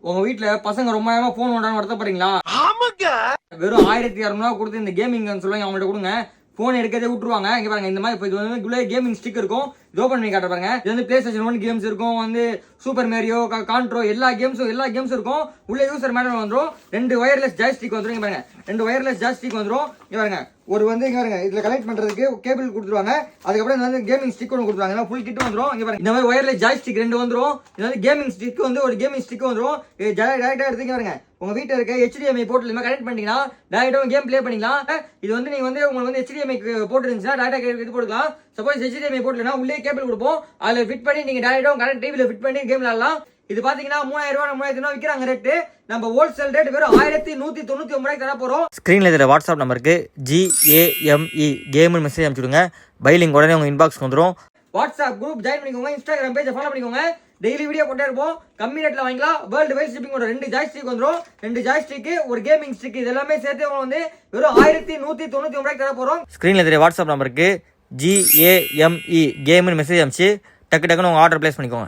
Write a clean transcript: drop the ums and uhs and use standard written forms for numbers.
உங்க வீட்டுல பசங்க ரொம்ப நேரமா போன் ஓடான்னு வருத்தப்படுறீங்களா? வெறும் 1200 கொடுத்து இந்த கேமிங் சொல்லுவாங்க அவங்கள்ட்ட கொடுங்க, போன் எடுக்கதே விட்டுருவாங்க. இங்க பாருங்க, இந்த மாதிரி இப்போ இது வந்து கேமிங் ஸ்டிக் இருக்கும். இது ஓபன் பண்ணி காட்ட பாருங்க. இது வந்து PlayStation 1 கேம்ஸ் இருக்கும், வந்து சூப்பர் மேரியோ, கான்ட்ரோ எல்லா கேம்ஸும் இருக்கும். உள்ள யூசர் மேனுவல் வந்துரும். 2 வயர்லெஸ் ஜாய்ஸ்டிக் வந்துரும். இங்க பாருங்க, 2 வயர்லெஸ் ஜாய்ஸ்டிக் வந்துரும். இங்க பாருங்க, ஒரு வந்து இங்க பாருங்க, இதுல கனெக்ட் பண்றதுக்கு கேபிள் கொடுத்துருவாங்க. அதுக்கப்புறம் வந்து கேமிங் ஸ்டிக் ஒன்று கொடுத்துருவாங்க. ஃபுல் கிட் வந்துரும். இங்க பாருங்க, இந்த மாதிரி வயர்லெஸ் ஜாய்ஸ்டிக் 2 வந்துரும். இது வந்து கேமிங் ஸ்டிக் வந்து ஒரு கேமிங் ஸ்டிக் வந்துரும். இது டைரக்டா எடுத்துங்க பாருங்க, உங்க வீட்டுல இருக்க HDMI போர்ட்ல கனெக்ட் பண்ணிட்டீங்கன்னா டைரக்டா கேம் ப்ளே பண்ணிக்கலாம். இது வந்து நீங்க வந்து உங்களுக்கு வந்து HDMI போர்ட் இருந்துச்சுன்னா டைரக்டா இது போட்டுக்கலாம். சப்போஸ் HDMI போர்ட்லனா உள்ளே கேபிள் கொடுப்போம், அதுல ஃபிட் பண்ணி நீங்க டைரக்டா கரெக்ட் டிவில ஃபிட் பண்ணி கேம் விளையாடலாம். இது பாத்தீங்கன்னா 3000 ரூபாய் 3000 விக்கிறாங்க ரேட்டு. நம்ம ஹோல்சேல் ரேட் வெறும் 1199 ரூபாய்க்கு தர போறோம். ஸ்க்ரீனில் இருக்கிற வாட்ஸ்அப் நம்பருக்கு GAME கேம்னு மெசேஜ் அனுப்பிச்சுடுங்க. பை லிங்க் உடனே உங்கள் இன்பாக்ஸ்க்கு வந்துடும். வாட்ஸ்அப் குரூப் ஜாயின் பண்ணிக்கோங்க, இன்ஸ்டாகிராம் பேஜை ஃபாலோ பண்ணிக்கோங்க. டெய்லி வீடியோ போட்டே இருப்போம். கம்மி ரேட்ல வாங்கிக்கலாம். World wide shipping. ஒரு 2 ஜாய்ஸ்டிக் வந்துடும். 2 ஜாய்ஸ்டிக், ஒரு கேமிங் ஸ்டிக், இது எல்லாமே சேர்த்து உங்களுக்கு வந்து வெறும் 1199 ரூபாய்க்கு தர போறோம். ஸ்க்ரீனில் இருக்கிற வாட்ஸ்அப் நம்பருக்கு GAME கேம்னு மெசேஜ் அனுப்பிச்சு டக்குன்னு உங்கள் ஆர்டர் பிளேஸ் பண்ணிக்கோங்க.